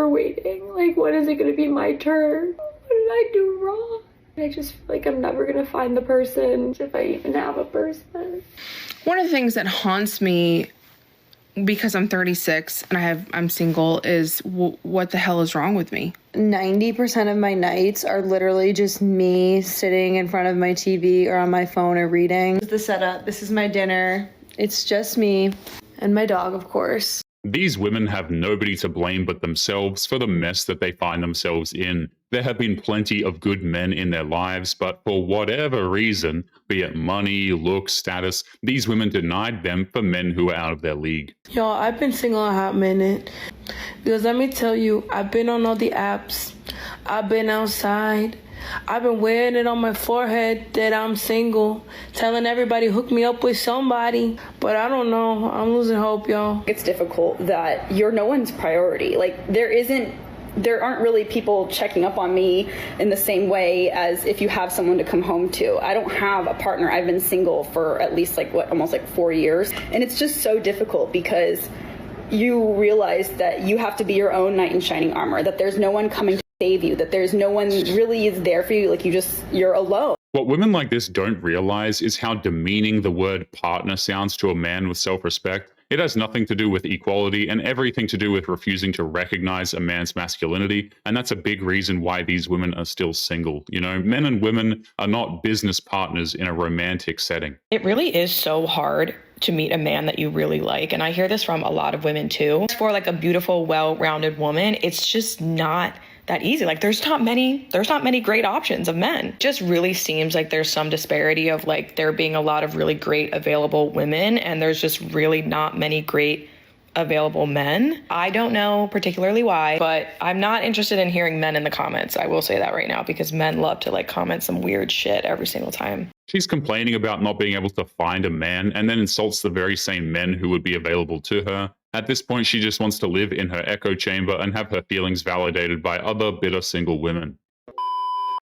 we're waiting. Like, when is it gonna be my turn? What did I do wrong? I just feel like I'm never gonna find the person, if I even have a person. One of the things that haunts me, because I'm 36 and I'm single, is what the hell is wrong with me? 90% of my nights are literally just me sitting in front of my TV or on my phone or reading. This is the setup. This is my dinner. It's just me and my dog, of course. These women have nobody to blame but themselves for the mess that they find themselves in. There have been plenty of good men in their lives, but for whatever reason, be it money, looks, status, these women denied them for men who are out of their league. Yo, I've been single a hot minute. Because let me tell you, I've been on all the apps. I've been outside. I've been wearing it on my forehead that I'm single, telling everybody hook me up with somebody, but I don't know. I'm losing hope, y'all. It's difficult that you're no one's priority. Like, there aren't really people checking up on me in the same way as if you have someone to come home to. I don't have a partner. I've been single for at least almost 4 years. And it's just so difficult because you realize that you have to be your own knight in shining armor, that there's no one coming to save you, that there's no one really is there for you. Like, you're alone. What women like this don't realize is how demeaning the word partner sounds to a man with self-respect. It has nothing to do with equality and everything to do with refusing to recognize a man's masculinity. And that's a big reason why these women are still single. You know, men and women are not business partners in a romantic setting. It really is so hard to meet a man that you really like. And I hear this from a lot of women too. For like a beautiful, well-rounded woman, it's just not that easy. Like, there's not many great options of men. Just really seems like there's some disparity of like there being a lot of really great available women and there's just really not many great available men. I don't know particularly why, but I'm not interested in hearing men in the comments. I will say that right now, because men love to like comment some weird shit every single time. She's complaining about not being able to find a man and then insults the very same men who would be available to her. At this point, she just wants to live in her echo chamber and have her feelings validated by other bitter single women.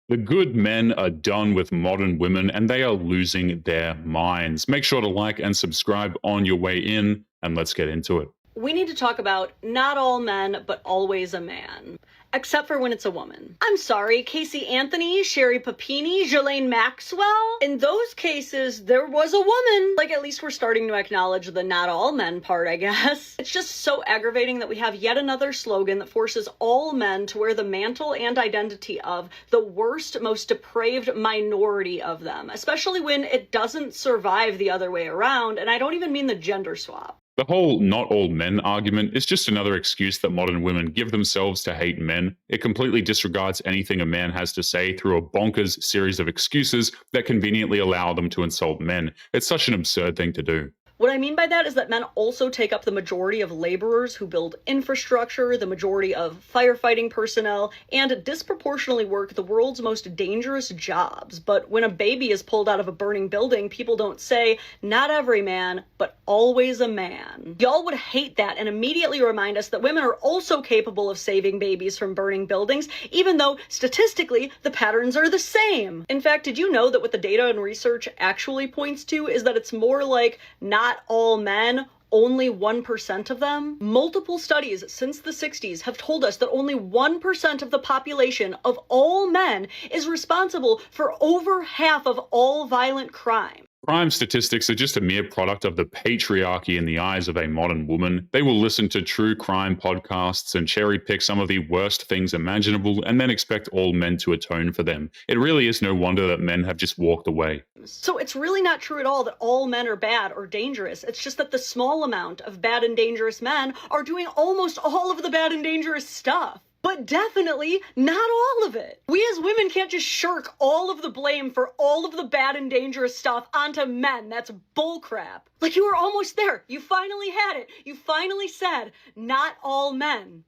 The good men are done with modern women and they are losing their minds. Make sure to like and subscribe on your way in, and let's get into it. We need to talk about not all men, but always a man. Except for when it's a woman. I'm sorry, Casey Anthony, Sherry Papini, Ghislaine Maxwell. In those cases, there was a woman. Like, at least we're starting to acknowledge the not all men part, I guess. It's just so aggravating that we have yet another slogan that forces all men to wear the mantle and identity of the worst, most depraved minority of them, especially when it doesn't survive the other way around, and I don't even mean the gender swap. The whole not all men argument is just another excuse that modern women give themselves to hate men. It completely disregards anything a man has to say through a bonkers series of excuses that conveniently allow them to insult men. It's such an absurd thing to do. What I mean by that is that men also take up the majority of laborers who build infrastructure, the majority of firefighting personnel, and disproportionately work the world's most dangerous jobs. But when a baby is pulled out of a burning building, people don't say, not every man, but always a man. Y'all would hate that and immediately remind us that women are also capable of saving babies from burning buildings, even though statistically the patterns are the same. In fact, did you know that what the data and research actually points to is that it's more like not all men, only 1% of them? Multiple studies since the 60s have told us that only 1% of the population of all men is responsible for over half of all violent crime. Crime statistics are just a mere product of the patriarchy in the eyes of a modern woman. They will listen to true crime podcasts and cherry pick some of the worst things imaginable and then expect all men to atone for them. It really is no wonder that men have just walked away. So it's really not true at all that all men are bad or dangerous. It's just that the small amount of bad and dangerous men are doing almost all of the bad and dangerous stuff. But definitely not all of it. We as women can't just shirk all of the blame for all of the bad and dangerous stuff onto men. That's bullcrap. Like, you were almost there. You finally had it. You finally said, not all men.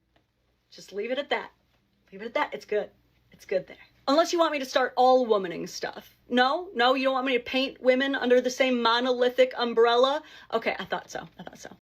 Just leave it at that. Leave it at that. It's good. It's good there. Unless you want me to start all womaning stuff. No, you don't want me to paint women under the same monolithic umbrella? Okay, I thought so.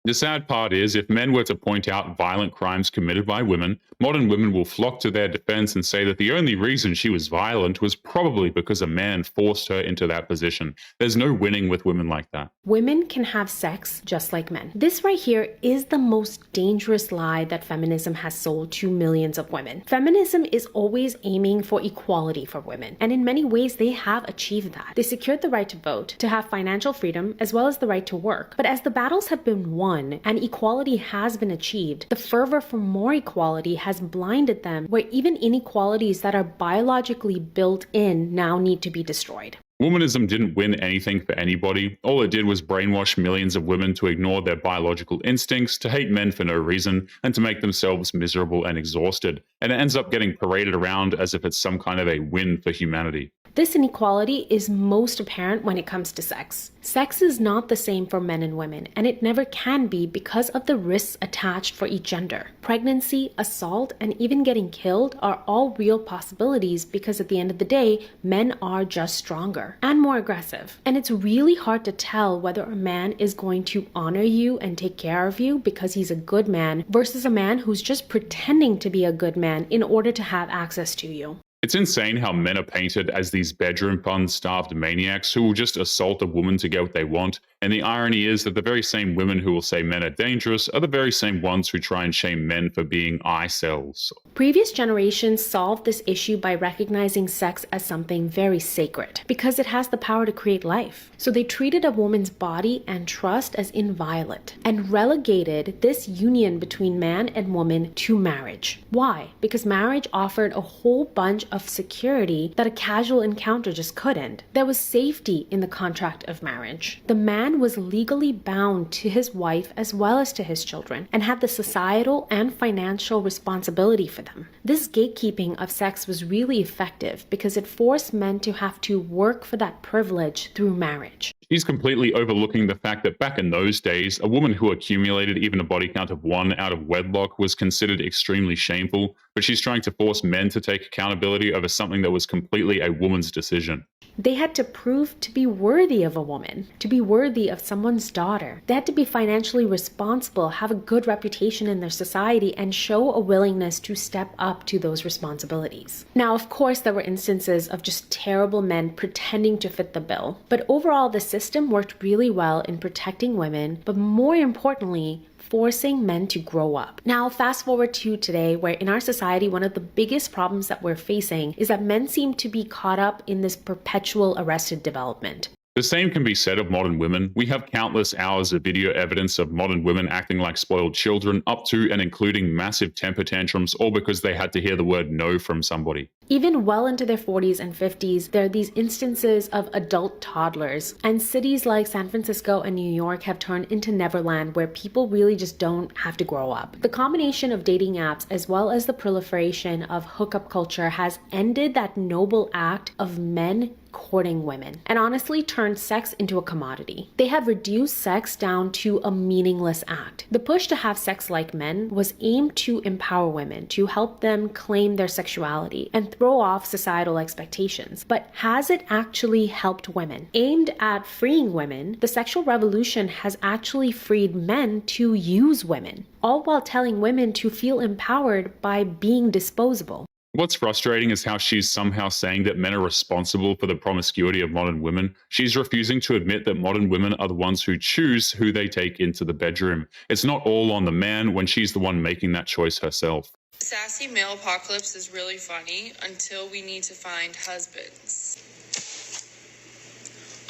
The sad part is, if men were to point out violent crimes committed by women, modern women will flock to their defense and say that the only reason she was violent was probably because a man forced her into that position. There's no winning with women like that. Women can have sex just like men. This right here is the most dangerous lie that feminism has sold to millions of women. Feminism is always aiming for equality for women, and in many ways they have achieved that. They secured the right to vote, to have financial freedom, as well as the right to work. But as the battles have been won and equality has been achieved, the fervor for more equality has blinded them, where even inequalities that are biologically built in now need to be destroyed. Womanism didn't win anything for anybody. All it did was brainwash millions of women to ignore their biological instincts, to hate men for no reason, and to make themselves miserable and exhausted. And it ends up getting paraded around as if it's some kind of a win for humanity. This inequality is most apparent when it comes to sex. Sex is not the same for men and women, and it never can be because of the risks attached for each gender. Pregnancy, assault, and even getting killed are all real possibilities because at the end of the day, men are just stronger and more aggressive. And it's really hard to tell whether a man is going to honor you and take care of you because he's a good man versus a man who's just pretending to be a good man in order to have access to you. It's insane how men are painted as these bedroom fun-starved maniacs who will just assault a woman to get what they want, and the irony is that the very same women who will say men are dangerous are the very same ones who try and shame men for being eye-cells. Previous generations solved this issue by recognizing sex as something very sacred, because it has the power to create life. So they treated a woman's body and trust as inviolate, and relegated this union between man and woman to marriage. Why? Because marriage offered a whole bunch of security that a casual encounter just couldn't. There was safety in the contract of marriage. The man was legally bound to his wife as well as to his children, and had the societal and financial responsibility for them. This gatekeeping of sex was really effective because it forced men to have to work for that privilege through marriage. She's completely overlooking the fact that back in those days, a woman who accumulated even a body count of 1 out of wedlock was considered extremely shameful, but she's trying to force men to take accountability over something that was completely a woman's decision. They had to prove to be worthy of a woman, to be worthy of someone's daughter. They had to be financially responsible, have a good reputation in their society, and show a willingness to step up to those responsibilities. Now, of course, there were instances of just terrible men pretending to fit the bill, but overall, the system worked really well in protecting women, but more importantly, forcing men to grow up. Now, fast forward to today, where in our society, one of the biggest problems that we're facing is that men seem to be caught up in this perpetual arrested development. The same can be said of modern women. We have countless hours of video evidence of modern women acting like spoiled children, up to and including massive temper tantrums, all because they had to hear the word no from somebody. Even well into their 40s and 50s, there are these instances of adult toddlers, and cities like San Francisco and New York have turned into Neverland, where people really just don't have to grow up. The combination of dating apps as well as the proliferation of hookup culture has ended that noble act of men courting women, and honestly turned sex into a commodity. They have reduced sex down to a meaningless act. The push to have sex like men was aimed to empower women, to help them claim their sexuality and throw off societal expectations. But has it actually helped women? Aimed at freeing women, the sexual revolution has actually freed men to use women, all while telling women to feel empowered by being disposable. What's frustrating is how she's somehow saying that men are responsible for the promiscuity of modern women. She's refusing to admit that modern women are the ones who choose who they take into the bedroom. It's not all on the man when she's the one making that choice herself. Sassy male apocalypse is really funny until we need to find husbands.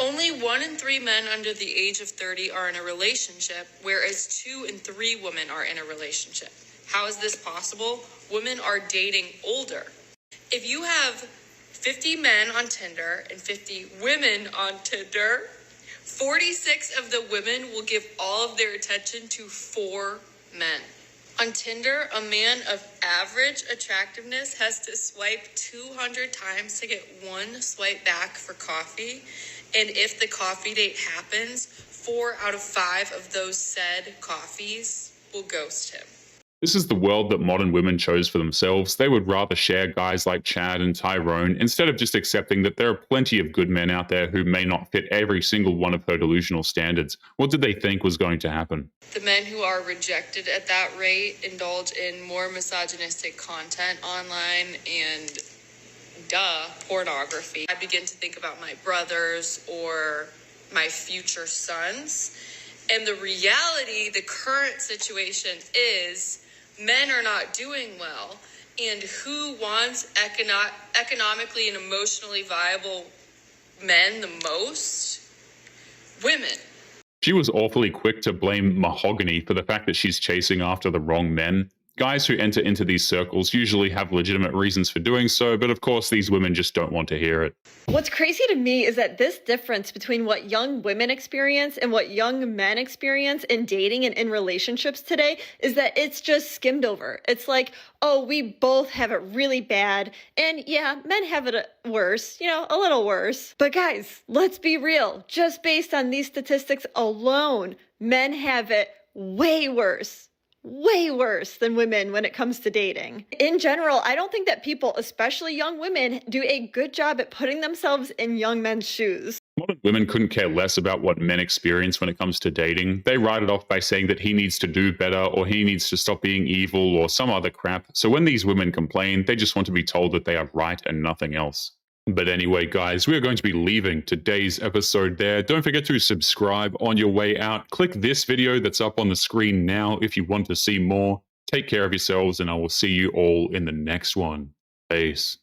Only 1 in 3 men under the age of 30 are in a relationship, whereas 2 in 3 women are in a relationship. How is this possible? Women are dating older. If you have 50 men on Tinder and 50 women on Tinder, 46 of the women will give all of their attention to 4 men. On Tinder, a man of average attractiveness has to swipe 200 times to get 1 swipe back for coffee. And if the coffee date happens, 4 out of 5 of those said coffees will ghost him. This is the world that modern women chose for themselves. They would rather share guys like Chad and Tyrone instead of just accepting that there are plenty of good men out there who may not fit every single one of her delusional standards. What did they think was going to happen? The men who are rejected at that rate indulge in more misogynistic content online and pornography. I begin to think about my brothers or my future sons. And the reality, the current situation is men are not doing well. And who wants economically and emotionally viable men the most? Women. She was awfully quick to blame mahogany for the fact that she's chasing after the wrong men. Guys who enter into these circles usually have legitimate reasons for doing so, but of course these women just don't want to hear it. What's crazy to me is that this difference between what young women experience and what young men experience in dating and in relationships today is that it's just skimmed over. It's like, oh, we both have it really bad. And yeah, men have it worse, a little worse. But guys, let's be real. Just based on these statistics alone, men have it way worse than women when it comes to dating. In general, I don't think that people, especially young women, do a good job at putting themselves in young men's shoes. Modern women couldn't care less about what men experience when it comes to dating. They write it off by saying that he needs to do better or he needs to stop being evil or some other crap. So when these women complain, they just want to be told that they are right and nothing else. But anyway, guys, we are going to be leaving today's episode there. Don't forget to subscribe on your way out. Click this video that's up on the screen now if you want to see more. Take care of yourselves, and I will see you all in the next one. Peace.